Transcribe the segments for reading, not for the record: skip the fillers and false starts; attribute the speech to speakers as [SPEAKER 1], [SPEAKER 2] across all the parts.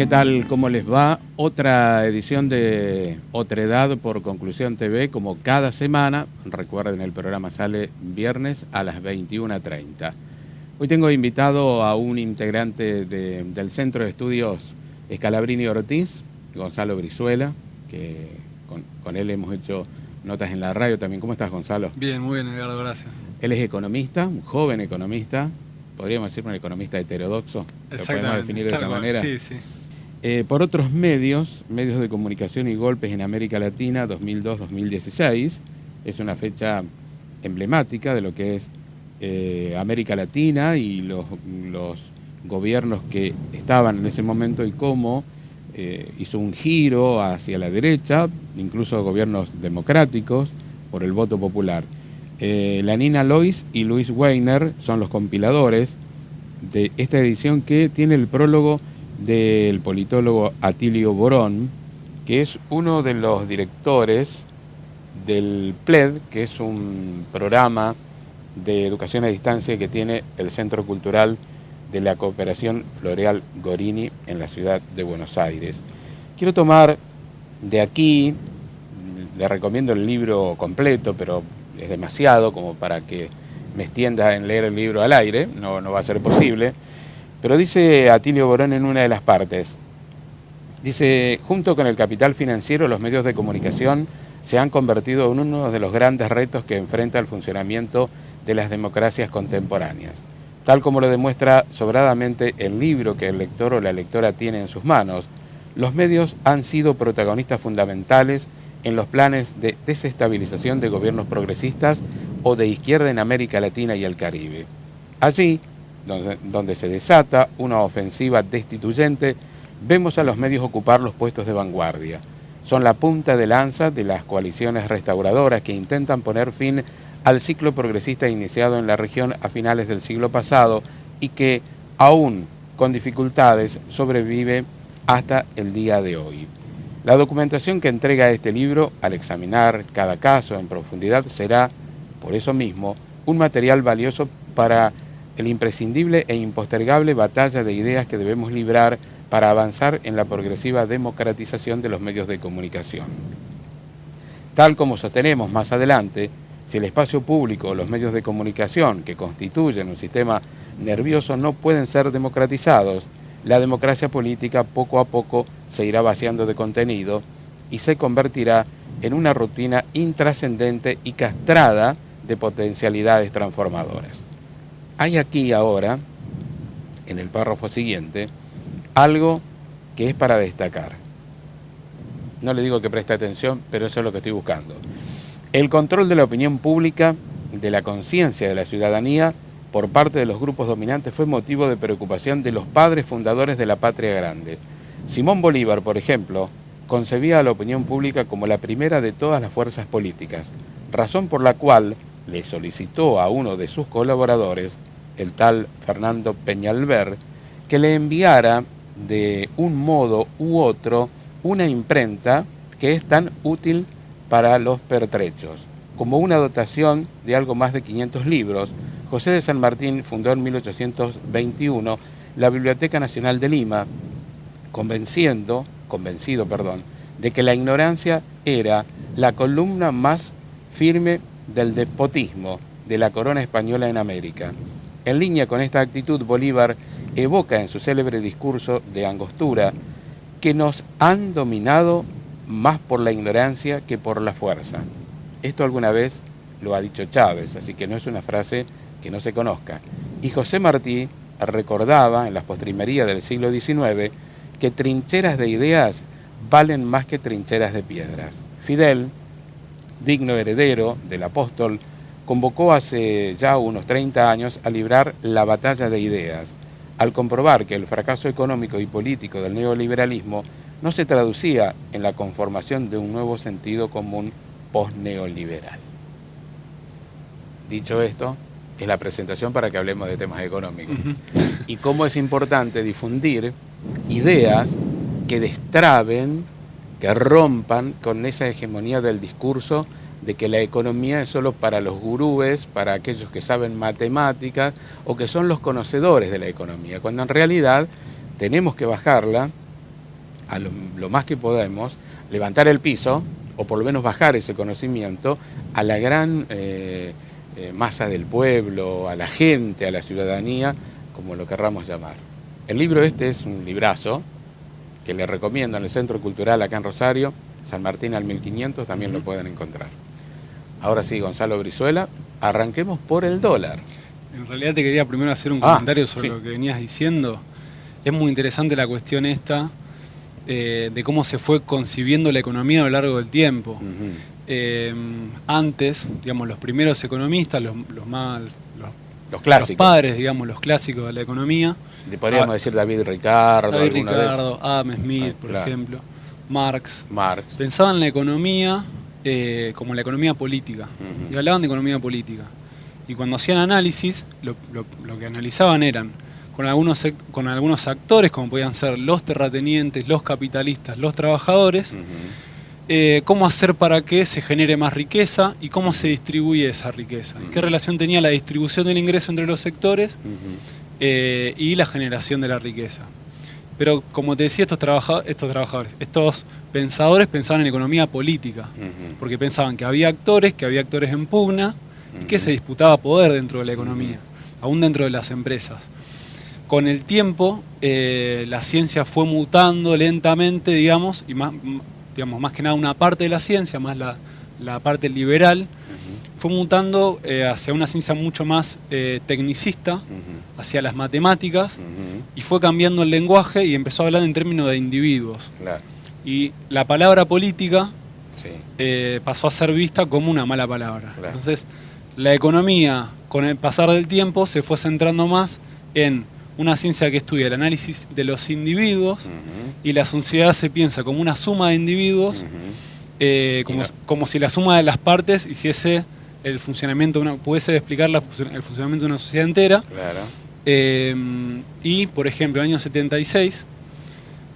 [SPEAKER 1] ¿qué tal? ¿Cómo les va? Otra edición de Otredad por Conclusión TV, como cada semana. Recuerden, el programa sale viernes a las 21:30. Hoy tengo invitado a un integrante del Centro de Estudios Scalabrini Ortiz, Gonzalo Brizuela, que con él hemos hecho notas en la radio también. ¿Cómo estás, Gonzalo?
[SPEAKER 2] Bien, muy bien, Edgardo, gracias.
[SPEAKER 1] Él es economista, un joven economista, podríamos decir un economista heterodoxo, lo podemos definir de esa manera.
[SPEAKER 2] Sí, sí.
[SPEAKER 1] Por otros medios de comunicación y golpes en América Latina, 2002-2016, es una fecha emblemática de lo que es América Latina y los gobiernos que estaban en ese momento y cómo hizo un giro hacia la derecha, incluso gobiernos democráticos, por el voto popular. Lanina Lois y Luis Weiner son los compiladores de esta edición, que tiene el prólogo del politólogo Atilio Borón, que es uno de los directores del PLED, que es un programa de educación a distancia que tiene el Centro Cultural de la Cooperación Floreal Gorini en la ciudad de Buenos Aires. Quiero tomar de aquí, le recomiendo el libro completo, pero es demasiado como para que me extienda en leer el libro al aire, no va a ser posible. Pero dice Atilio Borón en una de las partes, dice: junto con el capital financiero, los medios de comunicación se han convertido en uno de los grandes retos que enfrenta el funcionamiento de las democracias contemporáneas. Tal como lo demuestra sobradamente el libro que el lector o la lectora tiene en sus manos, los medios han sido protagonistas fundamentales en los planes de desestabilización de gobiernos progresistas o de izquierda en América Latina y el Caribe. Allí, donde se desata una ofensiva destituyente, vemos a los medios ocupar los puestos de vanguardia. Son la punta de lanza de las coaliciones restauradoras que intentan poner fin al ciclo progresista iniciado en la región a finales del siglo pasado y que, aún con dificultades, sobrevive hasta el día de hoy. La documentación que entrega este libro, al examinar cada caso en profundidad, será, por eso mismo, un material valioso para el imprescindible e impostergable batalla de ideas que debemos librar para avanzar en la progresiva democratización de los medios de comunicación. Tal como sostenemos más adelante, si el espacio público o los medios de comunicación que constituyen un sistema nervioso no pueden ser democratizados, la democracia política poco a poco se irá vaciando de contenido y se convertirá en una rutina intrascendente y castrada de potencialidades transformadoras. Hay aquí ahora, en el párrafo siguiente, algo que es para destacar. No le digo que preste atención, pero eso es lo que estoy buscando. El control de la opinión pública, de la conciencia de la ciudadanía, por parte de los grupos dominantes, fue motivo de preocupación de los padres fundadores de la patria grande. Simón Bolívar, por ejemplo, concebía a la opinión pública como la primera de todas las fuerzas políticas, razón por la cual le solicitó a uno de sus colaboradores, el tal Fernando Peñalver, que le enviara de un modo u otro una imprenta que es tan útil para los pertrechos. Como una dotación de algo más de 500 libros, José de San Martín fundó en 1821 la Biblioteca Nacional de Lima, convencido de que la ignorancia era la columna más firme del despotismo de la corona española en América. En línea con esta actitud, Bolívar evoca en su célebre discurso de Angostura que nos han dominado más por la ignorancia que por la fuerza. Esto alguna vez lo ha dicho Chávez, así que no es una frase que no se conozca. Y José Martí recordaba en las postrimerías del siglo XIX que trincheras de ideas valen más que trincheras de piedras. Fidel, digno heredero del apóstol, convocó hace ya unos 30 años a librar la batalla de ideas, al comprobar que el fracaso económico y político del neoliberalismo no se traducía en la conformación de un nuevo sentido común post-neoliberal. Dicho esto, es la presentación para que hablemos de temas económicos. Y cómo es importante difundir ideas que destraben, que rompan con esa hegemonía del discurso de que la economía es solo para los gurúes, para aquellos que saben matemáticas o que son los conocedores de la economía, cuando en realidad tenemos que bajarla a lo más que podemos, levantar el piso, o por lo menos bajar ese conocimiento a la gran masa del pueblo, a la gente, a la ciudadanía, como lo querramos llamar. El libro este es un librazo que le recomiendo en el Centro Cultural acá en Rosario, San Martín al 1500, también lo pueden encontrar. Ahora sí, Gonzalo Brizuela, arranquemos por el dólar.
[SPEAKER 2] En realidad te quería primero hacer un comentario sobre lo que venías diciendo. Es muy interesante la cuestión esta de cómo se fue concibiendo la economía a lo largo del tiempo. Antes, digamos, los primeros economistas, los clásicos, los padres, digamos, los clásicos de la economía.
[SPEAKER 1] Podríamos decir David Ricardo,
[SPEAKER 2] Adam Smith, por ejemplo, Marx. Pensaban la economía como la economía política, y hablaban de economía política. Y cuando hacían análisis, lo que analizaban eran con algunos actores, como podían ser los terratenientes, los capitalistas, los trabajadores, cómo hacer para que se genere más riqueza y cómo se distribuye esa riqueza. ¿Qué relación tenía la distribución del ingreso entre los sectores y la generación de la riqueza? Pero como te decía, estos pensadores pensaban en economía política, porque pensaban que había actores en pugna y que se disputaba poder dentro de la economía, aún dentro de las empresas. Con el tiempo, la ciencia fue mutando lentamente, digamos, y más que nada una parte de la ciencia, más la parte liberal, fue mutando hacia una ciencia mucho más tecnicista, hacia las matemáticas, y fue cambiando el lenguaje y empezó a hablar en términos de individuos.
[SPEAKER 1] Claro.
[SPEAKER 2] Y la palabra política pasó a ser vista como una mala palabra. Claro. Entonces, la economía, con el pasar del tiempo, se fue centrando más en una ciencia que estudia el análisis de los individuos, y la sociedad se piensa como una suma de individuos, como si la suma de las partes hiciese el funcionamiento, pudiese explicar el funcionamiento de una sociedad entera.
[SPEAKER 1] Claro.
[SPEAKER 2] Y, por ejemplo, el año 76,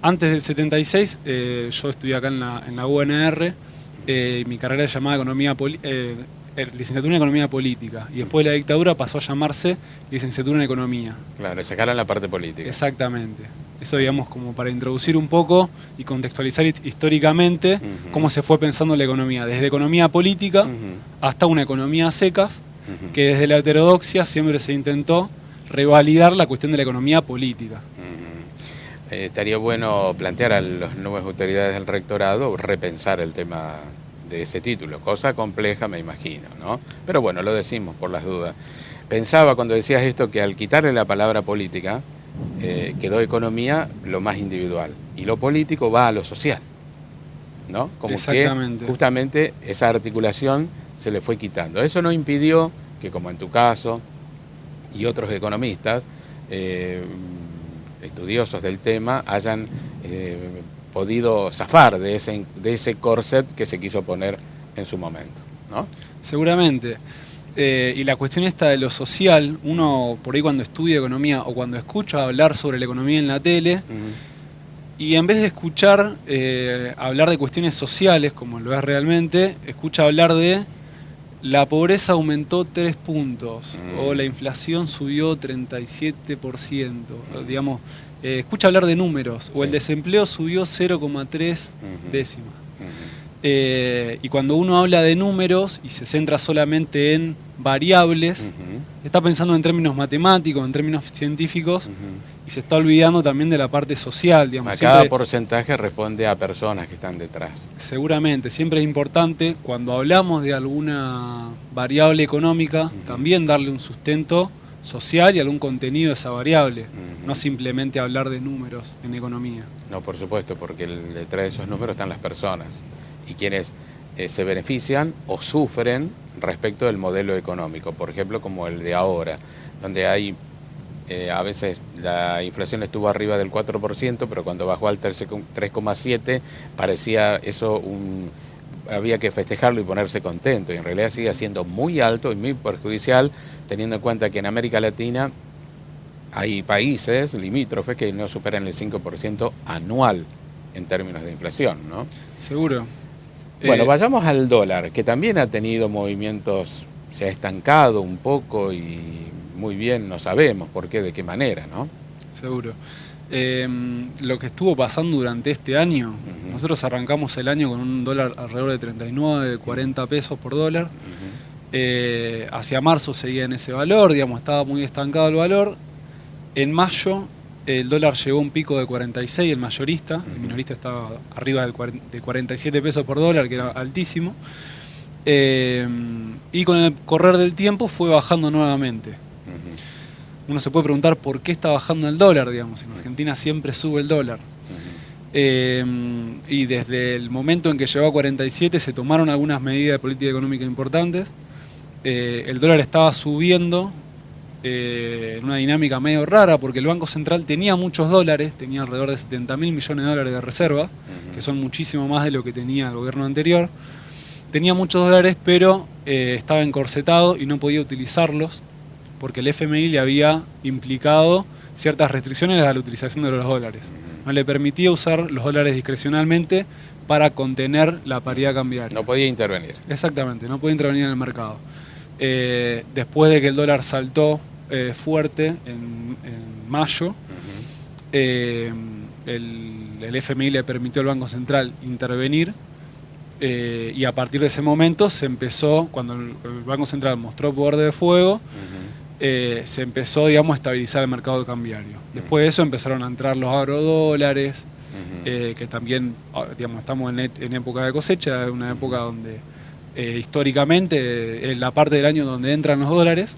[SPEAKER 2] antes del 76, yo estudié acá en la UNR, mi carrera se llamaba licenciatura en Economía Política, y después de la dictadura pasó a llamarse licenciatura en Economía.
[SPEAKER 1] Claro, sacaron la parte política.
[SPEAKER 2] Exactamente. Eso, digamos, como para introducir un poco y contextualizar históricamente cómo se fue pensando la economía, desde economía política hasta una economía a secas, que desde la heterodoxia siempre se intentó revalidar la cuestión de la economía política.
[SPEAKER 1] Estaría bueno plantear a las nuevas autoridades del rectorado repensar el tema de ese título, cosa compleja me imagino, ¿no? Pero bueno, lo decimos por las dudas. Pensaba cuando decías esto que al quitarle la palabra política quedó economía lo más individual y lo político va a lo social, ¿no? Como que justamente esa articulación se le fue quitando. Eso no impidió que, como en tu caso y otros economistas estudiosos del tema, hayan podido zafar de ese corset que se quiso poner en su momento, ¿no?
[SPEAKER 2] Seguramente. Y la cuestión esta de lo social, uno por ahí cuando estudia economía o cuando escucha hablar sobre la economía en la tele, y en vez de escuchar hablar de cuestiones sociales, como lo es realmente, escucha hablar de la pobreza aumentó 3 puntos, o la inflación subió 37%, digamos. Escucha hablar de números, o el desempleo subió 0,3 décimas. Y cuando uno habla de números y se centra solamente en variables, está pensando en términos matemáticos, en términos científicos, y se está olvidando también de la parte social, digamos.
[SPEAKER 1] Cada porcentaje responde a personas que están detrás.
[SPEAKER 2] Seguramente, siempre es importante, cuando hablamos de alguna variable económica, también darle un sustento social y algún contenido a esa variable, no simplemente hablar de números en economía.
[SPEAKER 1] No, por supuesto, porque detrás de esos números están las personas y quienes se benefician o sufren respecto del modelo económico, por ejemplo, como el de ahora, donde hay a veces la inflación estuvo arriba del 4%, pero cuando bajó al 3,7% parecía eso había que festejarlo y ponerse contento, y en realidad sigue siendo muy alto y muy perjudicial, teniendo en cuenta que en América Latina hay países limítrofes que no superan el 5% anual en términos de inflación, ¿no?
[SPEAKER 2] Seguro.
[SPEAKER 1] Bueno, vayamos al dólar, que también ha tenido movimientos, se ha estancado un poco y muy bien no sabemos por qué, de qué manera, ¿no?
[SPEAKER 2] Seguro. Lo que estuvo pasando durante este año, nosotros arrancamos el año con un dólar alrededor de 39, 40 pesos por dólar. Hacia marzo seguía en ese valor, digamos, estaba muy estancado el valor. En mayo el dólar llegó a un pico de 46, el mayorista, el minorista estaba arriba de 47 pesos por dólar, que era altísimo. Y con el correr del tiempo fue bajando nuevamente. Uno se puede preguntar por qué está bajando el dólar, digamos. En Argentina siempre sube el dólar. Y desde el momento en que llegó a 47 se tomaron algunas medidas de política económica importantes. El dólar estaba subiendo en una dinámica medio rara porque el Banco Central tenía muchos dólares, tenía alrededor de 70.000 millones de dólares de reserva, que son muchísimo más de lo que tenía el gobierno anterior. Tenía muchos dólares, pero estaba encorsetado y no podía utilizarlos porque el FMI le había implicado ciertas restricciones a la utilización de los dólares. No le permitía usar los dólares discrecionalmente para contener la paridad cambiaria.
[SPEAKER 1] No podía intervenir.
[SPEAKER 2] Exactamente, no podía intervenir en el mercado. Después de que el dólar saltó fuerte en mayo, el FMI le permitió al Banco Central intervenir y a partir de ese momento se empezó, cuando el Banco Central mostró poder de fuego, se empezó, digamos, a estabilizar el mercado cambiario. Después de eso empezaron a entrar los agrodólares, que también, digamos, estamos en época de cosecha, una época donde históricamente es la parte del año donde entran los dólares.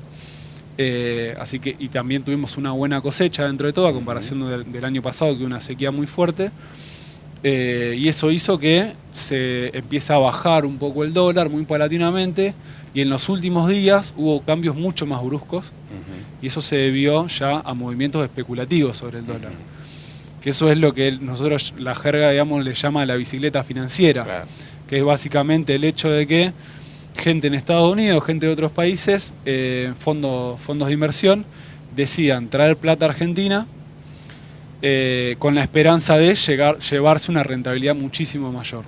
[SPEAKER 2] Así que, y también tuvimos una buena cosecha dentro de todo, a comparación del año pasado, que hubo una sequía muy fuerte. Y eso hizo que se empiece a bajar un poco el dólar muy paulatinamente, y en los últimos días hubo cambios mucho más bruscos, y eso se debió ya a movimientos especulativos sobre el dólar. Que eso es lo que nosotros, la jerga, digamos, le llama la bicicleta financiera, claro, que es básicamente el hecho de que gente en Estados Unidos, gente de otros países, fondos de inversión, decidan traer plata a Argentina con la esperanza de llevarse una rentabilidad muchísimo mayor.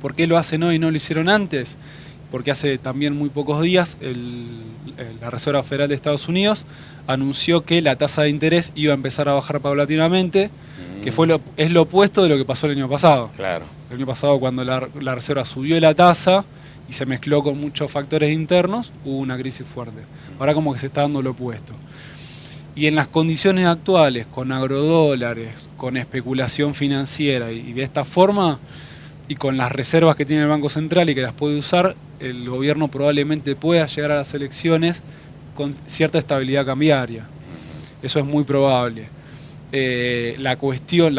[SPEAKER 2] ¿Por qué lo hacen hoy y no lo hicieron antes? Porque hace también muy pocos días la Reserva Federal de Estados Unidos anunció que la tasa de interés iba a empezar a bajar paulatinamente, que es lo opuesto de lo que pasó el año pasado.
[SPEAKER 1] Claro.
[SPEAKER 2] El año pasado, cuando la Reserva subió la tasa y se mezcló con muchos factores internos, hubo una crisis fuerte. Ahora como que se está dando lo opuesto. Y en las condiciones actuales, con agrodólares, con especulación financiera y de esta forma, y con las reservas que tiene el Banco Central y que las puede usar, el gobierno probablemente pueda llegar a las elecciones con cierta estabilidad cambiaria. Eso es muy probable. La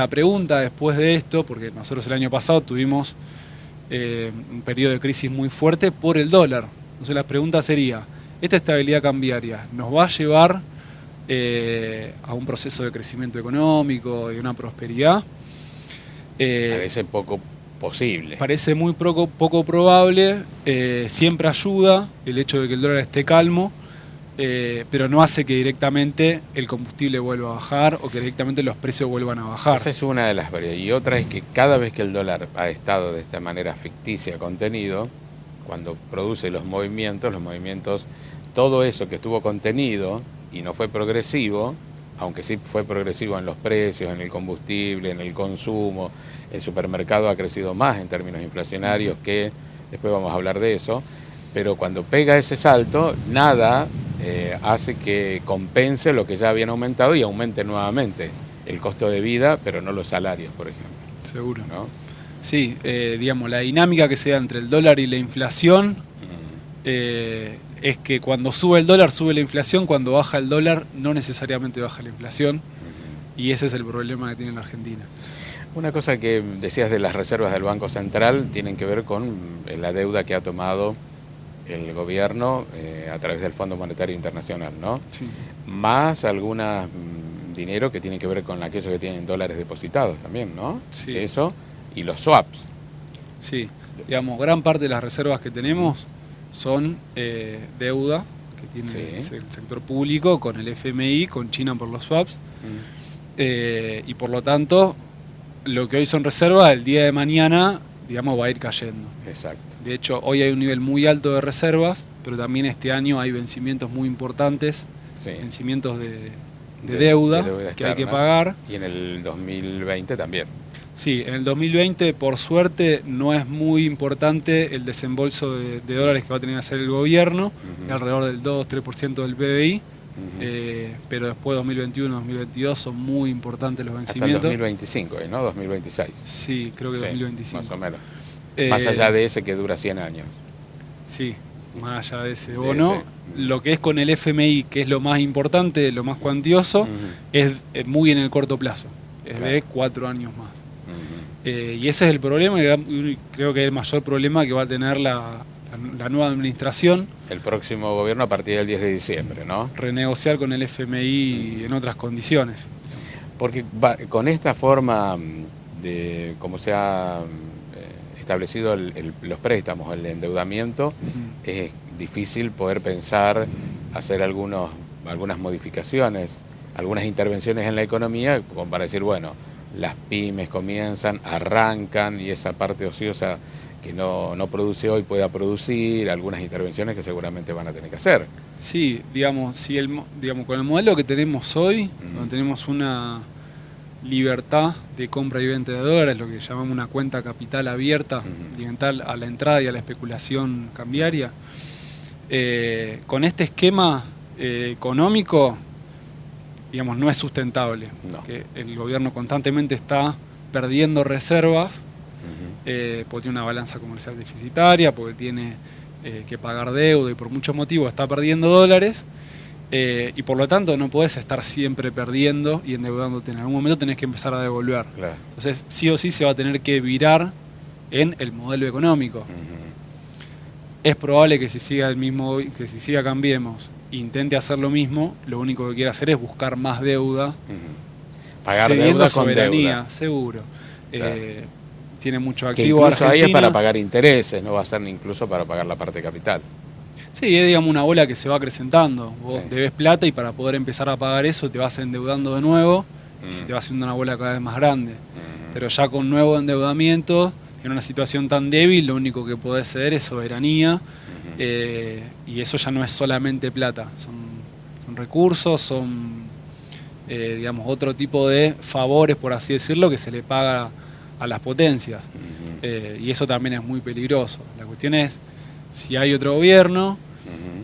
[SPEAKER 2] pregunta después de esto, porque nosotros el año pasado tuvimos un periodo de crisis muy fuerte por el dólar. Entonces la pregunta sería, ¿esta estabilidad cambiaria nos va a llevar a un proceso de crecimiento económico y una prosperidad?
[SPEAKER 1] Parece poco posible.
[SPEAKER 2] Parece muy poco probable. Siempre ayuda el hecho de que el dólar esté calmo, pero no hace que directamente el combustible vuelva a bajar o que directamente los precios vuelvan a bajar.
[SPEAKER 1] Esa es una de las variables. Y otra es que cada vez que el dólar ha estado de esta manera ficticia contenido, cuando produce los movimientos, todo eso que estuvo contenido y no fue progresivo, aunque sí fue progresivo en los precios, en el combustible, en el consumo, el supermercado ha crecido más en términos inflacionarios, que después vamos a hablar de eso, pero cuando pega ese salto, nada hace que compense lo que ya habían aumentado y aumente nuevamente el costo de vida, pero no los salarios, por ejemplo.
[SPEAKER 2] Seguro.
[SPEAKER 1] ¿No?
[SPEAKER 2] Sí, digamos, la dinámica que se da entre el dólar y la inflación es que cuando sube el dólar sube la inflación, cuando baja el dólar no necesariamente baja la inflación, y ese es el problema que tiene la Argentina.
[SPEAKER 1] Una cosa que decías de las reservas del Banco Central tienen que ver con la deuda que ha tomado el gobierno a través del Fondo Monetario Internacional, ¿no?
[SPEAKER 2] Sí.
[SPEAKER 1] Más alguna dinero que tiene que ver con aquellos que tienen dólares depositados también, ¿no?
[SPEAKER 2] Sí.
[SPEAKER 1] Eso y los swaps.
[SPEAKER 2] Sí, digamos, gran parte de las reservas que tenemos son deuda que tiene el sector público con el FMI, con China por los swaps, y por lo tanto lo que hoy son reservas, el día de mañana, digamos, va a ir cayendo.
[SPEAKER 1] Exacto.
[SPEAKER 2] De hecho, hoy hay un nivel muy alto de reservas, pero también este año hay vencimientos muy importantes, vencimientos de deuda que hay que pagar.
[SPEAKER 1] Y en el 2020 también.
[SPEAKER 2] Sí, en el 2020, por suerte, no es muy importante el desembolso de dólares que va a tener que hacer el gobierno, alrededor del 2-3% del PBI, pero después 2021, 2022 son muy importantes los vencimientos.
[SPEAKER 1] Hasta el 2025, ¿no? 2026.
[SPEAKER 2] Sí, creo que sí, 2025.
[SPEAKER 1] Más o menos. Más allá de ese que dura 100 años.
[SPEAKER 2] Sí, más allá de ese bono. Lo que es con el FMI, que es lo más importante, lo más cuantioso, es muy en el corto plazo, es de 4 años más. Y ese es el problema, creo que es el mayor problema que va a tener la nueva administración.
[SPEAKER 1] El próximo gobierno a partir del 10 de diciembre, ¿no?
[SPEAKER 2] Renegociar con el FMI en otras condiciones.
[SPEAKER 1] Porque con esta forma de cómo se ha establecido los préstamos, el endeudamiento, es difícil poder pensar, hacer algunas modificaciones, algunas intervenciones en la economía, como para decir, bueno, las pymes comienzan, arrancan y esa parte ociosa que no produce hoy pueda producir, algunas intervenciones que seguramente van a tener que hacer.
[SPEAKER 2] Sí, digamos, con el modelo que tenemos hoy, donde tenemos una libertad de compra y venta de dólares, lo que llamamos una cuenta capital abierta, oriental a la entrada y a la especulación cambiaria, con este esquema económico, digamos, no es sustentable.
[SPEAKER 1] No.
[SPEAKER 2] Que el gobierno constantemente está perdiendo reservas, porque tiene una balanza comercial deficitaria, porque tiene que pagar deuda y por muchos motivos está perdiendo dólares, y por lo tanto no podés estar siempre perdiendo y endeudándote. En algún momento tenés que empezar a devolver.
[SPEAKER 1] Claro.
[SPEAKER 2] Entonces, sí o sí se va a tener que virar en el modelo económico. Es probable que si siga Cambiemos, intente hacer lo mismo, lo único que quiere hacer es buscar más deuda,
[SPEAKER 1] pagar deuda con
[SPEAKER 2] soberanía,
[SPEAKER 1] deuda.
[SPEAKER 2] Seguro.
[SPEAKER 1] Claro.
[SPEAKER 2] Tiene mucho
[SPEAKER 1] que
[SPEAKER 2] activo
[SPEAKER 1] incluso
[SPEAKER 2] Argentina.
[SPEAKER 1] ahí es para pagar intereses, no va a ser ni incluso para pagar la parte de capital.
[SPEAKER 2] Sí, es, digamos, una bola que se va acrecentando. Vos debes plata y para poder empezar a pagar eso te vas endeudando de nuevo y se te va haciendo una bola cada vez más grande. Pero ya con nuevo endeudamiento, en una situación tan débil, lo único que podés ceder es soberanía, y eso ya no es solamente plata, son recursos, son digamos, otro tipo de favores, por así decirlo, que se le paga a las potencias. Y eso también es muy peligroso. La cuestión es si hay otro gobierno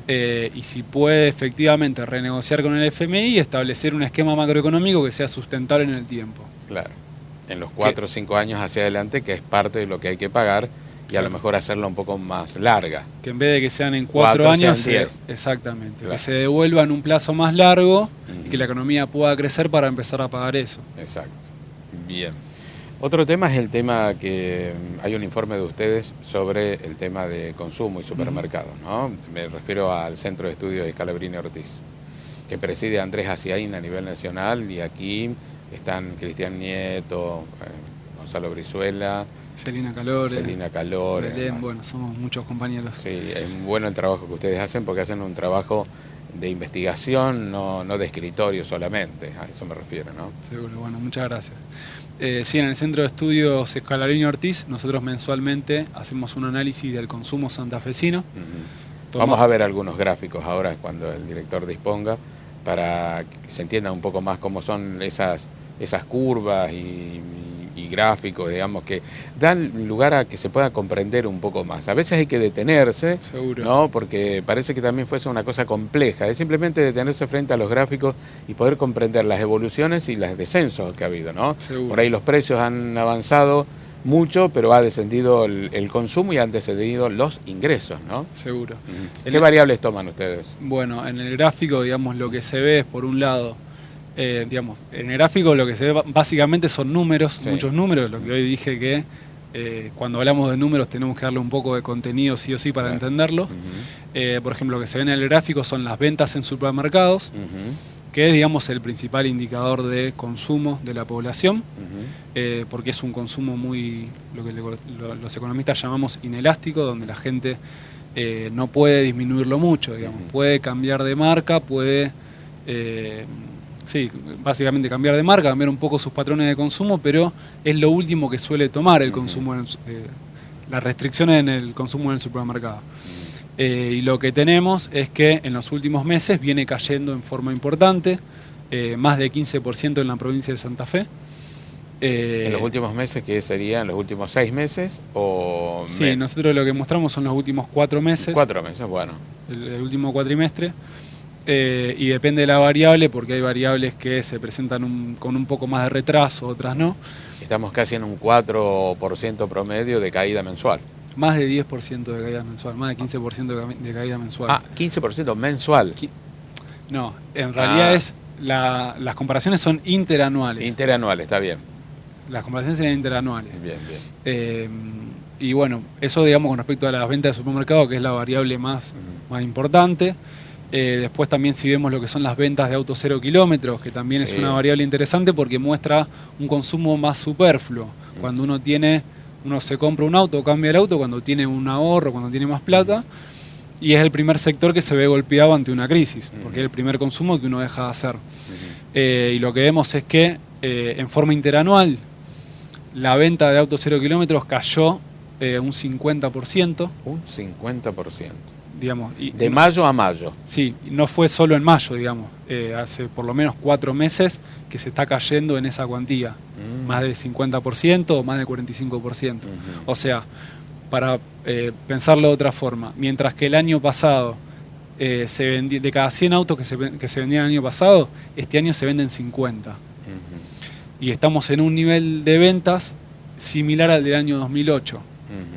[SPEAKER 2] y si puede efectivamente renegociar con el FMI y establecer un esquema macroeconómico que sea sustentable en el tiempo.
[SPEAKER 1] Claro, en los 4 o 5 años hacia adelante, que es parte de lo que hay que pagar, y a lo mejor hacerla un poco más larga.
[SPEAKER 2] Que en vez de que sean en 4 años,
[SPEAKER 1] sean 10.
[SPEAKER 2] Exactamente,
[SPEAKER 1] Claro.
[SPEAKER 2] que se devuelva en un plazo más largo y que la economía pueda crecer para empezar a pagar eso.
[SPEAKER 1] Exacto. Bien. Otro tema es el tema que hay un informe de ustedes sobre el tema de consumo y supermercados, ¿no? Me refiero al Centro de Estudios de Scalabrini Ortiz, que preside Andrés Aciaín a nivel nacional, y aquí están Cristian Nieto, Gonzalo Brizuela,
[SPEAKER 2] Celina Calore, Belén, bueno, somos muchos compañeros.
[SPEAKER 1] Sí, es bueno el trabajo que ustedes hacen, porque hacen un trabajo de investigación, no de escritorio solamente, a eso me refiero, ¿no?
[SPEAKER 2] Seguro, bueno, muchas gracias. Sí, en el Centro de Estudios Scalabrini Ortiz, nosotros mensualmente hacemos un análisis del consumo santafesino.
[SPEAKER 1] Vamos a ver algunos gráficos ahora cuando el director disponga, para que se entienda un poco más cómo son esas curvas y gráficos, digamos, que dan lugar a que se pueda comprender un poco más. A veces hay que detenerse,
[SPEAKER 2] seguro,
[SPEAKER 1] ¿no? Porque parece que también fuese una cosa compleja. Es simplemente detenerse frente a los gráficos y poder comprender las evoluciones y los descensos que ha habido, ¿no?
[SPEAKER 2] Seguro.
[SPEAKER 1] Por ahí los precios han avanzado mucho, pero ha descendido el consumo y han descendido los ingresos, ¿no?
[SPEAKER 2] Seguro.
[SPEAKER 1] ¿Qué variables toman ustedes?
[SPEAKER 2] Bueno, en el gráfico, digamos, lo que se ve es, por un lado, digamos, en el gráfico lo que se ve básicamente son números, muchos números, lo que hoy dije que cuando hablamos de números tenemos que darle un poco de contenido sí o sí para entenderlo. Por ejemplo, lo que se ve en el gráfico son las ventas en supermercados, que es, digamos, el principal indicador de consumo de la población, porque es un consumo muy, lo que los economistas llamamos inelástico, donde la gente no puede disminuirlo mucho, digamos, puede cambiar de marca, puede... sí, básicamente cambiar de marca, cambiar un poco sus patrones de consumo, pero es lo último que suele tomar el consumo, las restricciones en el consumo en el supermercado. Y lo que tenemos es que en los últimos meses viene cayendo en forma importante. más de 15% en la provincia de Santa Fe.
[SPEAKER 1] ¿En los últimos meses, qué sería? ¿En los últimos 6 meses?
[SPEAKER 2] Sí, nosotros lo que mostramos son los últimos 4 meses.
[SPEAKER 1] 4 meses, bueno.
[SPEAKER 2] El último cuatrimestre. Y depende de la variable, porque hay variables que se presentan con un poco más de retraso, otras no.
[SPEAKER 1] Estamos casi en un 4% promedio de caída mensual.
[SPEAKER 2] Más de 10% de caída mensual, más de 15% de caída mensual.
[SPEAKER 1] Ah, 15% mensual.
[SPEAKER 2] No, en realidad las comparaciones son interanuales.
[SPEAKER 1] Interanuales, está bien.
[SPEAKER 2] Las comparaciones serían interanuales.
[SPEAKER 1] Bien, bien.
[SPEAKER 2] Y bueno, eso digamos con respecto a las ventas de supermercado, que es la variable más importante. Después también si vemos lo que son las ventas de autos 0 kilómetros, que también es una variable interesante porque muestra un consumo más superfluo. Cuando uno se compra un auto o cambia el auto, cuando tiene un ahorro, cuando tiene más plata, y es el primer sector que se ve golpeado ante una crisis, porque es el primer consumo que uno deja de hacer. Y lo que vemos es que en forma interanual, la venta de autos 0 kilómetros cayó un 50%.
[SPEAKER 1] Un 50%.
[SPEAKER 2] Digamos,
[SPEAKER 1] de mayo a mayo.
[SPEAKER 2] Sí, no fue solo en mayo, digamos. Hace por lo menos 4 meses que se está cayendo en esa cuantía. Más del 50% o más del 45%. O sea, para pensarlo de otra forma, mientras que el año pasado de cada 100 autos que se vendían el año pasado, este año se venden 50. Y estamos en un nivel de ventas similar al del año 2008.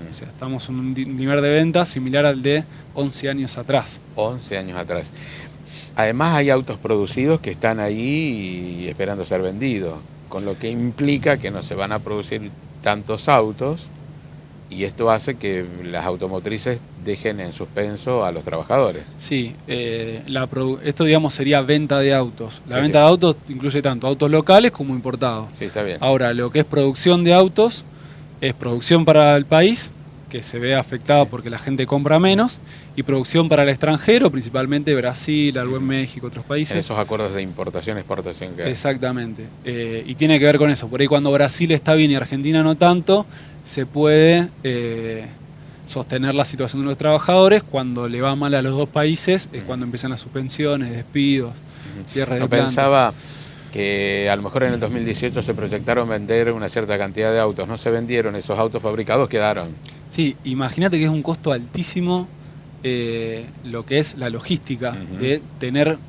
[SPEAKER 2] O sea, estamos en un nivel de ventas similar al de 11 años atrás.
[SPEAKER 1] 11 años atrás. Además hay autos producidos que están ahí esperando ser vendidos, con lo que implica que no se van a producir tantos autos y esto hace que las automotrices dejen en suspenso a los trabajadores.
[SPEAKER 2] Sí, esto digamos sería venta de autos. La venta de autos incluye tanto autos locales como importados.
[SPEAKER 1] Sí, está bien.
[SPEAKER 2] Ahora, lo que es producción de autos es producción para el país, que se ve afectada porque la gente compra menos, y producción para el extranjero, principalmente Brasil, algo en México, otros países.
[SPEAKER 1] En esos acuerdos de importación-exportación que hay.
[SPEAKER 2] Exactamente. Y tiene que ver con eso. Por ahí cuando Brasil está bien y Argentina no tanto, se puede sostener la situación de los trabajadores. Cuando le va mal a los dos países es cuando empiezan las suspensiones, despidos, cierres de plantas.
[SPEAKER 1] Pensaba que a lo mejor en el 2018 se proyectaron vender una cierta cantidad de autos, no se vendieron, esos autos fabricados quedaron.
[SPEAKER 2] Sí, imagínate que es un costo altísimo lo que es la logística de tener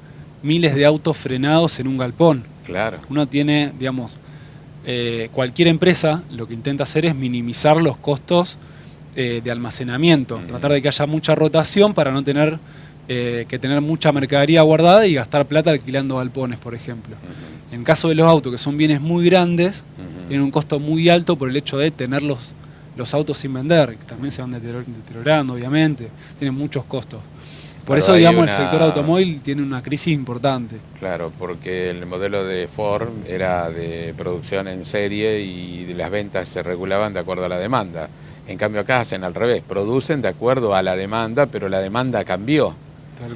[SPEAKER 2] miles de autos frenados en un galpón.
[SPEAKER 1] Claro.
[SPEAKER 2] Uno tiene, digamos, cualquier empresa lo que intenta hacer es minimizar los costos de almacenamiento, tratar de que haya mucha rotación para no tener que tener mucha mercadería guardada y gastar plata alquilando galpones, por ejemplo. En caso de los autos, que son bienes muy grandes, tienen un costo muy alto por el hecho de tener los autos sin vender, que también se van deteriorando, obviamente, tienen muchos costos. Por eso, digamos, el sector automóvil tiene una crisis importante.
[SPEAKER 1] Claro, porque el modelo de Ford era de producción en serie y las ventas se regulaban de acuerdo a la demanda. En cambio acá hacen al revés, producen de acuerdo a la demanda, pero la demanda cambió.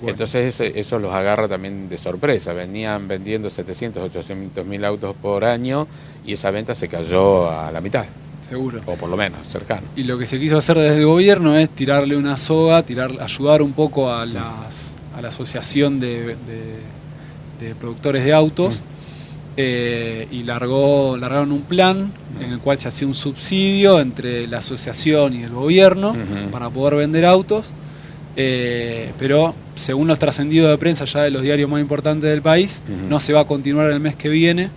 [SPEAKER 1] Entonces eso los agarra también de sorpresa. Venían vendiendo 700, 800 mil autos por año y esa venta se cayó a la mitad.
[SPEAKER 2] Seguro.
[SPEAKER 1] O por lo menos, cercano.
[SPEAKER 2] Y lo que se quiso hacer desde el gobierno es tirarle una soga, ayudar un poco a la asociación de productores de autos y largaron un plan en el cual se hacía un subsidio entre la asociación y el gobierno para poder vender autos. Pero según los trascendidos de prensa ya de los diarios más importantes del país, no se va a continuar el mes que viene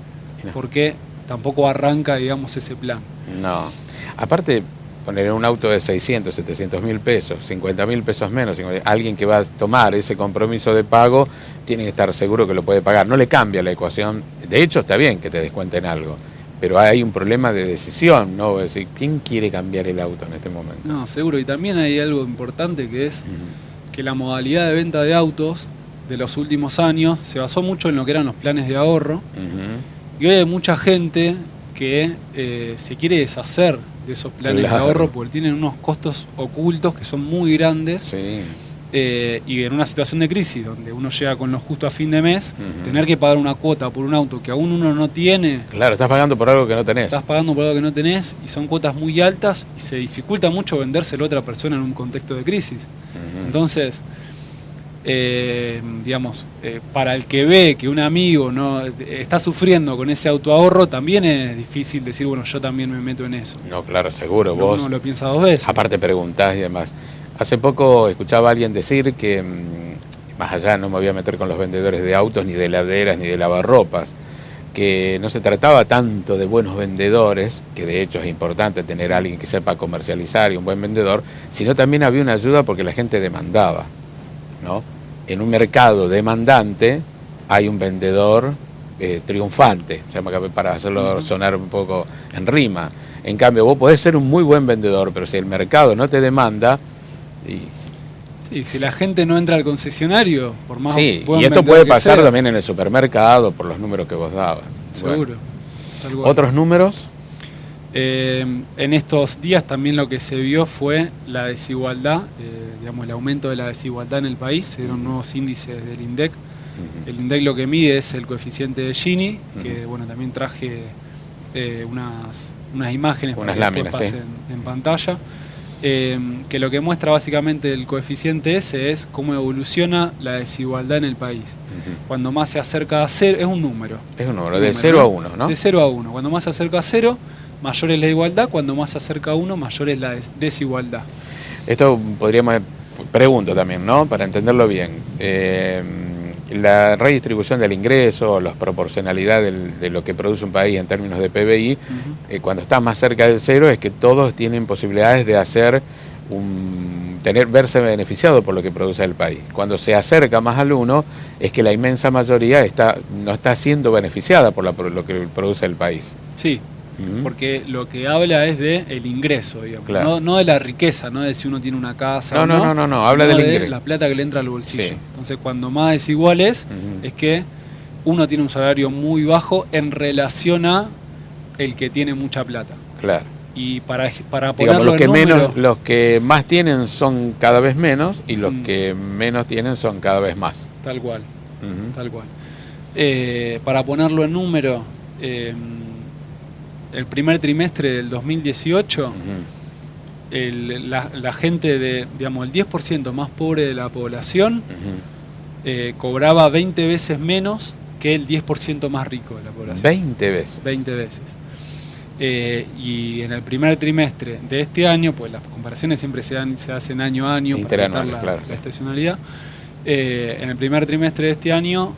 [SPEAKER 2] porque tampoco arranca, digamos, ese plan.
[SPEAKER 1] No. Aparte, poner un auto de 600, 700 mil pesos, 50 mil pesos menos, alguien que va a tomar ese compromiso de pago tiene que estar seguro que lo puede pagar. No le cambia la ecuación. De hecho, está bien que te descuenten algo, pero hay un problema de decisión, ¿no? Es decir, ¿quién quiere cambiar el auto en este momento?
[SPEAKER 2] No, seguro. Y también hay algo importante que es que la modalidad de venta de autos de los últimos años se basó mucho en lo que eran los planes de ahorro. Y hoy hay mucha gente que se quiere deshacer de esos planes de ahorro porque tienen unos costos ocultos que son muy grandes.
[SPEAKER 1] Sí.
[SPEAKER 2] Y en una situación de crisis donde uno llega con lo justo a fin de mes, tener que pagar una cuota por un auto que aún uno no tiene.
[SPEAKER 1] Claro, estás pagando por algo que no tenés.
[SPEAKER 2] Estás pagando por algo que no tenés y son cuotas muy altas y se dificulta mucho vendérselo a otra persona en un contexto de crisis. Entonces, para el que ve que un amigo no está sufriendo con ese autoahorro, también es difícil decir, bueno, yo también me meto en eso.
[SPEAKER 1] No, claro, seguro.
[SPEAKER 2] Pero
[SPEAKER 1] vos
[SPEAKER 2] uno lo piensa 2 veces.
[SPEAKER 1] Aparte preguntás y demás. Hace poco escuchaba a alguien decir que, más allá no me voy a meter con los vendedores de autos, ni de heladeras, ni de lavarropas, que no se trataba tanto de buenos vendedores, que de hecho es importante tener a alguien que sepa comercializar y un buen vendedor, sino también había una ayuda porque la gente demandaba, ¿no? En un mercado demandante hay un vendedor triunfante, para hacerlo sonar un poco en rima. En cambio, vos podés ser un muy buen vendedor, pero si el mercado no te demanda...
[SPEAKER 2] Sí, si la gente no entra al concesionario, por más
[SPEAKER 1] sí, y esto puede pasar también en el supermercado, por los números que vos dabas.
[SPEAKER 2] Seguro.
[SPEAKER 1] Bueno. ¿Otros números?
[SPEAKER 2] En estos días también lo que se vio fue la desigualdad, el aumento de la desigualdad en el país. Se dieron nuevos índices del INDEC. El INDEC lo que mide es el coeficiente de Gini, que bueno, también traje unas imágenes para que
[SPEAKER 1] láminas,
[SPEAKER 2] pasen en pantalla. Que lo que muestra básicamente el coeficiente ese es cómo evoluciona la desigualdad en el país. Cuando más se acerca a 0, es un número.
[SPEAKER 1] Es un número, de 0 a 1, ¿no?
[SPEAKER 2] De 0 a 1. Cuando más se acerca a 0, mayor es la igualdad. Cuando más se acerca a 1, mayor es la desigualdad.
[SPEAKER 1] Esto podríamos, pregunto también, ¿no? Para entenderlo bien. La redistribución del ingreso, la proporcionalidad de lo que produce un país en términos de PBI, cuando está más cerca del 0 es que todos tienen posibilidades de hacer verse beneficiado por lo que produce el país. Cuando se acerca más al 1 es que la inmensa mayoría no está siendo beneficiada por lo que produce el país.
[SPEAKER 2] Sí. Porque lo que habla es del ingreso, digamos,
[SPEAKER 1] claro.
[SPEAKER 2] no de la riqueza, no de si uno tiene una casa
[SPEAKER 1] no, habla del ingreso.
[SPEAKER 2] La plata que le entra al bolsillo.
[SPEAKER 1] Sí.
[SPEAKER 2] Entonces, cuando más desigual es que uno tiene un salario muy bajo en relación a el que tiene mucha plata.
[SPEAKER 1] Claro.
[SPEAKER 2] Y para ponerlo
[SPEAKER 1] los que más tienen son cada vez menos y los que menos tienen son cada vez más.
[SPEAKER 2] Tal cual, tal cual. Para ponerlo en número... el primer trimestre del 2018, la gente digamos, el 10% más pobre de la población cobraba 20 veces menos que el 10% más rico de la población.
[SPEAKER 1] 20 veces.
[SPEAKER 2] 20 veces. Y en el primer trimestre de este año, pues las comparaciones siempre se hacen año a año para tratar la estacionalidad. En el primer trimestre de este año,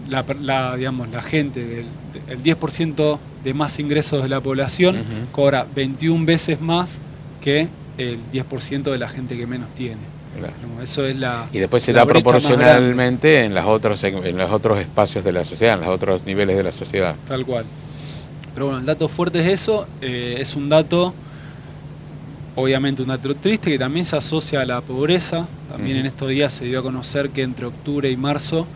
[SPEAKER 2] la gente el 10% de más ingresos de la población cobra 21 veces más que el 10% de la gente que menos tiene.
[SPEAKER 1] Claro.
[SPEAKER 2] Eso es
[SPEAKER 1] y después se da proporcionalmente en los otros espacios de la sociedad, en los otros niveles de la sociedad.
[SPEAKER 2] Tal cual. Pero bueno, el dato fuerte es eso, es un dato, obviamente un dato triste, que también se asocia a la pobreza. También en estos días se dio a conocer que entre octubre y marzo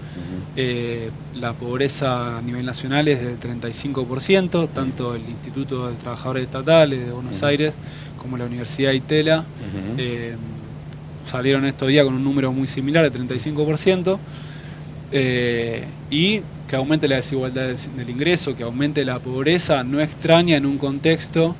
[SPEAKER 2] la pobreza a nivel nacional es del 35%, tanto el Instituto de Trabajadores Estatales de Buenos Aires como la Universidad de Itela salieron estos días con un número muy similar, de 35%, y que aumente la desigualdad del ingreso, que aumente la pobreza, no extraña en un contexto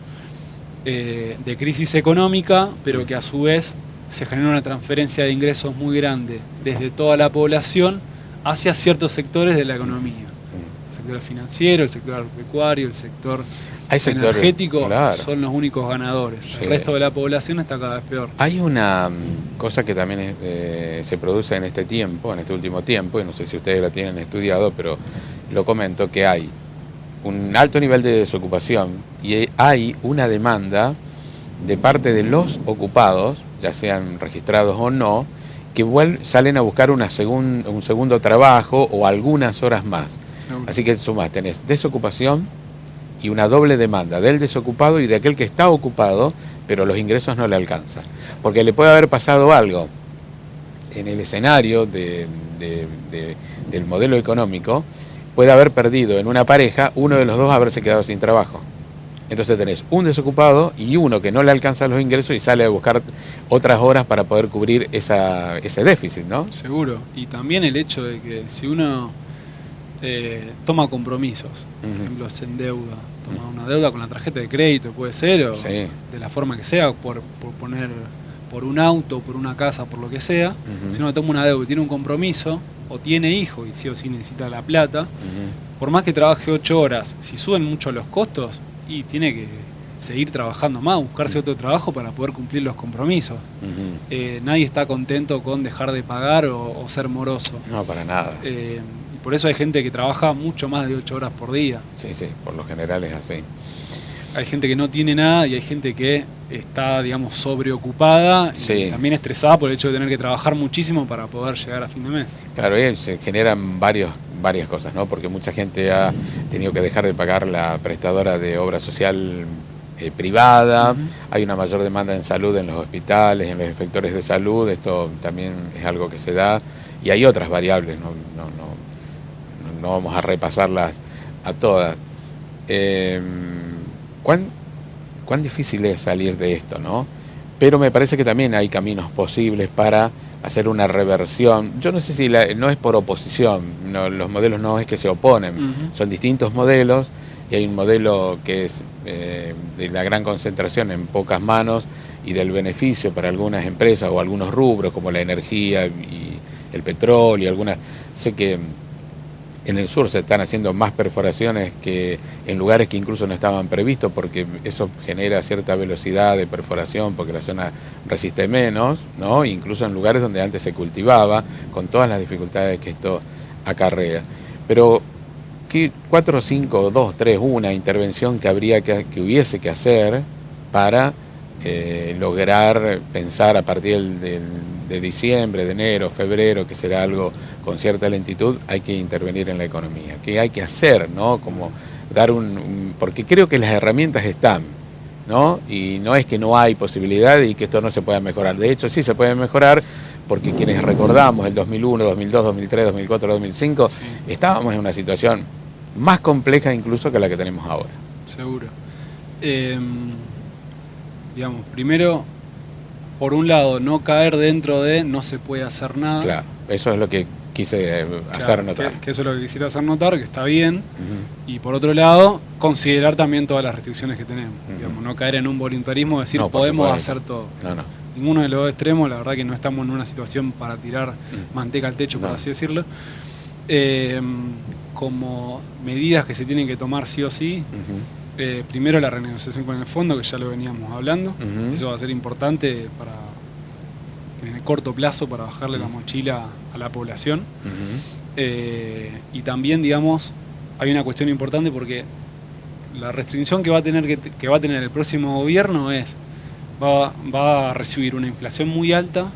[SPEAKER 2] de crisis económica, pero que a su vez se genera una transferencia de ingresos muy grande desde toda la población hacia ciertos sectores de la economía. El sector financiero, el sector agropecuario, el sector energético, claro, son los únicos ganadores. Sí. El resto de la población está cada vez peor.
[SPEAKER 1] Hay una cosa que también se produce en este último tiempo, y no sé si ustedes la tienen estudiado, pero lo comento, que hay un alto nivel de desocupación y hay una demanda de parte de los ocupados, ya sean registrados o no, que salen a buscar un segundo trabajo o algunas horas más. Seguro. Así que sumás, tenés desocupación y una doble demanda del desocupado y de aquel que está ocupado, pero los ingresos no le alcanzan. Porque le puede haber pasado algo en el escenario del modelo económico, puede haber perdido en una pareja, uno de los dos haberse quedado sin trabajo. Entonces tenés un desocupado y uno que no le alcanza los ingresos y sale a buscar otras horas para poder cubrir ese déficit, ¿no?
[SPEAKER 2] Seguro. Y también el hecho de que si uno toma compromisos, por ejemplo, se endeuda, toma una deuda con la tarjeta de crédito, puede ser, o de la forma que sea, por por un auto, por una casa, por lo que sea, sino que toma una deuda y tiene un compromiso, o tiene hijos y sí o sí necesita la plata, por más que trabaje 8 horas, si suben mucho los costos, y tiene que seguir trabajando más, buscarse otro trabajo para poder cumplir los compromisos. Nadie está contento con dejar de pagar o ser moroso.
[SPEAKER 1] No, para nada.
[SPEAKER 2] Por eso hay gente que trabaja mucho más de 8 horas por día.
[SPEAKER 1] Sí, por lo general es así.
[SPEAKER 2] Hay gente que no tiene nada y hay gente que está, digamos, sobreocupada y también estresada por el hecho de tener que trabajar muchísimo para poder llegar a fin de mes.
[SPEAKER 1] Claro, y se generan varias cosas, ¿no? Porque mucha gente ha tenido que dejar de pagar la prestadora de obra social privada, hay una mayor demanda en salud en los hospitales, en los efectores de salud, esto también es algo que se da, y hay otras variables, no vamos a repasarlas a todas. ¿Cuán difícil es salir de esto, no? Pero me parece que también hay caminos posibles para hacer una reversión. Yo no sé si no es por oposición, los modelos no es que se oponen, son distintos modelos, y hay un modelo que es de la gran concentración en pocas manos y del beneficio para algunas empresas o algunos rubros como la energía y el petróleo, sé que en el sur se están haciendo más perforaciones que en lugares que incluso no estaban previstos, porque eso genera cierta velocidad de perforación, porque la zona resiste menos, ¿no? Incluso en lugares donde antes se cultivaba, con todas las dificultades que esto acarrea. Pero 4, 5, 2, 3, una intervención que hubiese que hacer para lograr pensar a partir de diciembre, de enero, febrero, que será algo con cierta lentitud, hay que intervenir en la economía. ¿Qué hay que hacer, no? Como dar porque creo que las herramientas están, ¿no? Y no es que no hay posibilidad y que esto no se pueda mejorar. De hecho, sí se puede mejorar, porque quienes recordamos el 2001, 2002, 2003, 2004, 2005, estábamos en una situación más compleja incluso que la que tenemos ahora.
[SPEAKER 2] Seguro. Digamos, primero, por un lado, no caer dentro de no se puede hacer nada.
[SPEAKER 1] Claro, eso es lo que quise hacer notar.
[SPEAKER 2] Que eso es lo que quisiera hacer notar, que está bien. Y por otro lado, considerar también todas las restricciones que tenemos. Digamos, no caer en un voluntarismo, decir podemos hacer todo.
[SPEAKER 1] No.
[SPEAKER 2] Ninguno de los dos extremos, la verdad que no estamos en una situación para tirar manteca al techo, por así decirlo. Como medidas que se tienen que tomar sí o sí, primero la renegociación con el fondo, que ya lo veníamos hablando, eso va a ser importante en el corto plazo para bajarle la mochila a la población. Y también, digamos, hay una cuestión importante porque la restricción que va a tener el próximo gobierno va a recibir una inflación muy alta,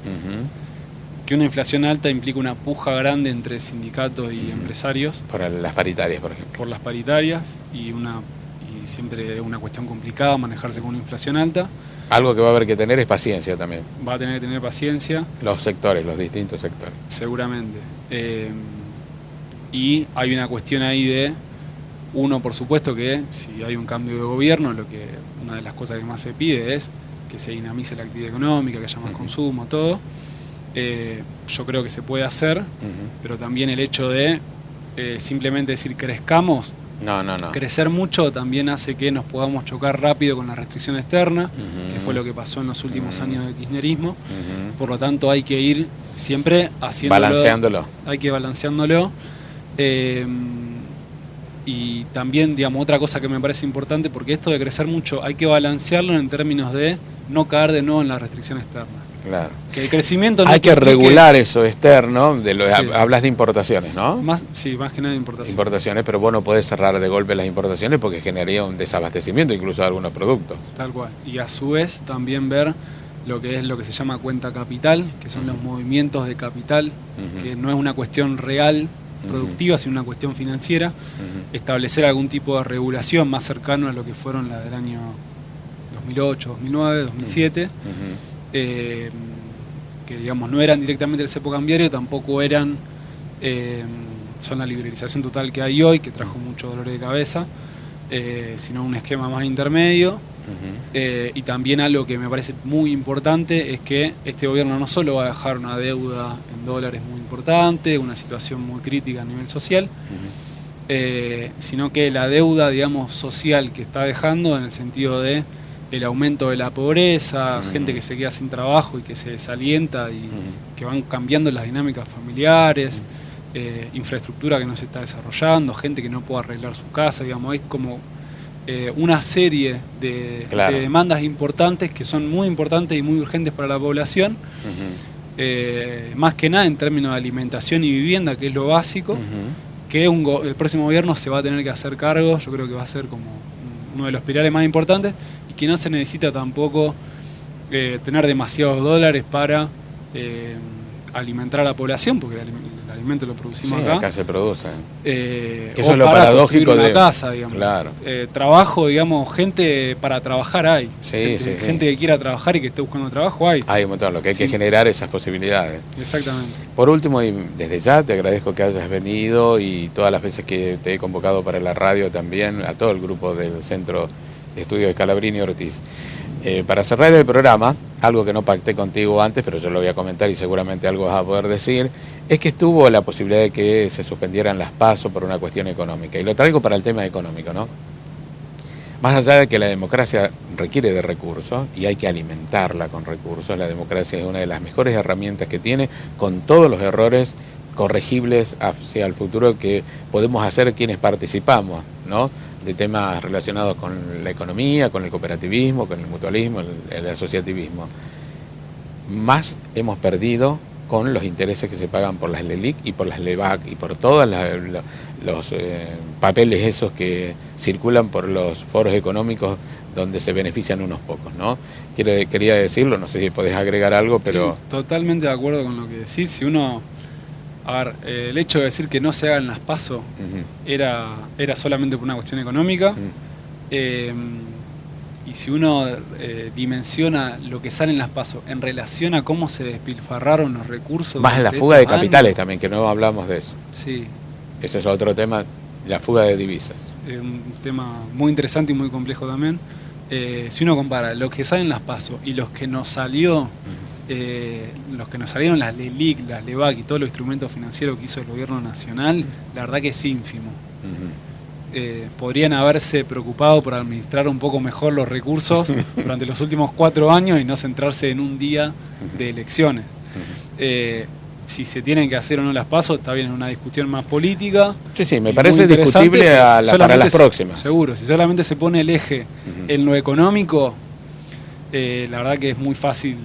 [SPEAKER 2] que una inflación alta implica una puja grande entre sindicatos y empresarios.
[SPEAKER 1] Por las paritarias, por ejemplo.
[SPEAKER 2] Por las paritarias y siempre es una cuestión complicada manejarse con una inflación alta.
[SPEAKER 1] Algo que va a haber que tener es paciencia también.
[SPEAKER 2] Va a tener que tener paciencia.
[SPEAKER 1] Los distintos sectores.
[SPEAKER 2] Seguramente. Y hay una cuestión ahí uno, por supuesto, que si hay un cambio de gobierno, una de las cosas que más se pide es que se dinamice la actividad económica, que haya más consumo, todo. Yo creo que se puede hacer, pero también el hecho de simplemente decir crezcamos,
[SPEAKER 1] no.
[SPEAKER 2] Crecer mucho también hace que nos podamos chocar rápido con la restricción externa, que fue lo que pasó en los últimos años del kirchnerismo. Por lo tanto, hay que ir siempre
[SPEAKER 1] balanceándolo.
[SPEAKER 2] Hay que balanceándolo. Y también, digamos, otra cosa que me parece importante, porque esto de crecer mucho hay que balancearlo en términos de no caer de nuevo en la restricción externa.
[SPEAKER 1] Claro.
[SPEAKER 2] Que el crecimiento no
[SPEAKER 1] hay que regular eso externo, hablas de importaciones, ¿no?
[SPEAKER 2] Más que nada de importaciones.
[SPEAKER 1] Importaciones, pero vos no podés cerrar de golpe las importaciones porque generaría un desabastecimiento incluso de algunos productos.
[SPEAKER 2] Tal cual. Y a su vez también ver lo que se llama cuenta capital, que son los movimientos de capital, que no es una cuestión real, productiva, sino una cuestión financiera. Establecer algún tipo de regulación más cercano a lo que fueron las del año 2008, 2009, 2007. Que digamos no eran directamente el cepo cambiario, tampoco son la liberalización total que hay hoy, que trajo mucho dolor de cabeza, sino un esquema más intermedio. Y también algo que me parece muy importante es que este gobierno no solo va a dejar una deuda en dólares muy importante, una situación muy crítica a nivel social, sino que la deuda, digamos, social que está dejando, en el sentido de el aumento de la pobreza, gente que se queda sin trabajo y que se desalienta y que van cambiando las dinámicas familiares, infraestructura que no se está desarrollando, gente que no puede arreglar su casa, digamos, hay como una serie de demandas importantes que son muy importantes y muy urgentes para la población, más que nada en términos de alimentación y vivienda, que es lo básico, que el próximo gobierno se va a tener que hacer cargo, yo creo que va a ser como uno de los pilares más importantes, y que no se necesita tampoco tener demasiados dólares para alimentar a la población, porque el alimento lo producimos
[SPEAKER 1] acá se produce.
[SPEAKER 2] Eso es lo paradójico de una casa, digamos. Claro. Trabajo, digamos, gente para trabajar hay. Gente que quiera trabajar y que esté buscando trabajo hay.
[SPEAKER 1] Hay un montón, lo que hay que generar esas posibilidades.
[SPEAKER 2] Exactamente.
[SPEAKER 1] Por último, y desde ya te agradezco que hayas venido y todas las veces que te he convocado para la radio también, a todo el grupo del Centro de Estudios de Scalabrini Ortiz. Para cerrar el programa, algo que no pacté contigo antes, pero yo lo voy a comentar y seguramente algo vas a poder decir, es que estuvo la posibilidad de que se suspendieran las PASO por una cuestión económica. Y lo traigo para el tema económico, ¿no? Más allá de que la democracia requiere de recursos y hay que alimentarla con recursos, la democracia es una de las mejores herramientas que tiene, con todos los errores corregibles hacia el futuro que podemos hacer quienes participamos, ¿no? De temas relacionados con la economía, con el cooperativismo, con el mutualismo, el asociativismo. Más hemos perdido con los intereses que se pagan por las LELIC y por las LEVAC y por todos los papeles esos que circulan por los foros económicos donde se benefician unos pocos, ¿no? Quería decirlo, no sé si podés agregar algo, pero...
[SPEAKER 2] Sí, totalmente de acuerdo con lo que decís. Si uno... A ver, el hecho de decir que no se hagan las PASO era solamente por una cuestión económica. Y si uno dimensiona lo que sale en las PASO en relación a cómo se despilfarraron los recursos...
[SPEAKER 1] Más la fuga de capitales también, que no hablamos de eso.
[SPEAKER 2] Sí.
[SPEAKER 1] Eso es otro tema, la fuga de divisas.
[SPEAKER 2] Un tema muy interesante y muy complejo también. Si uno compara lo que sale en las PASO y los que nos salió... los que nos salieron las LELIC, las LEVAC y todos los instrumentos financieros que hizo el gobierno nacional, la verdad que es ínfimo. Podrían haberse preocupado por administrar un poco mejor los recursos durante los últimos 4 años y no centrarse en un día de elecciones. Si se tienen que hacer o no las PASO, está bien, en una discusión más política.
[SPEAKER 1] Sí, me parece discutible para las próximas.
[SPEAKER 2] Seguro, si solamente se pone el eje en lo económico, la verdad que es muy fácil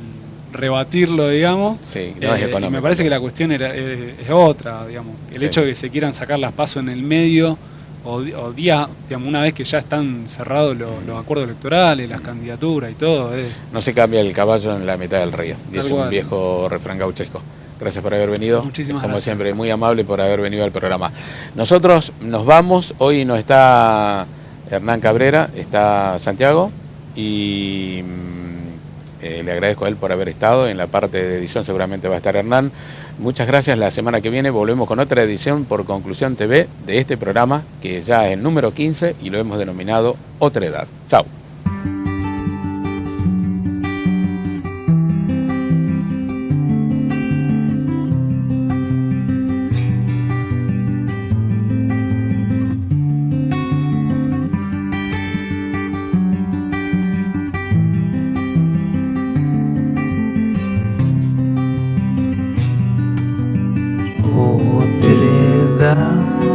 [SPEAKER 2] rebatirlo, digamos.
[SPEAKER 1] Sí, no es económico.
[SPEAKER 2] Me parece que la cuestión es otra, digamos. El hecho de que se quieran sacar las PASO en el medio o día, digamos, una vez que ya están cerrados los acuerdos electorales, las candidaturas y todo.
[SPEAKER 1] No se cambia el caballo en la mitad del río. Es un viejo refrán gauchesco. Gracias por haber venido.
[SPEAKER 2] Muchísimas
[SPEAKER 1] Como
[SPEAKER 2] gracias.
[SPEAKER 1] siempre, muy amable por haber venido al programa. Nosotros nos vamos. Hoy no está Hernán Cabrera, está Santiago y... le agradezco a él por haber estado. En la parte de edición seguramente va a estar Hernán. Muchas gracias. La semana que viene volvemos con otra edición por Conclusión TV de este programa, que ya es el número 15 y lo hemos denominado Otra Edad. Chao.
[SPEAKER 3] Otra edad.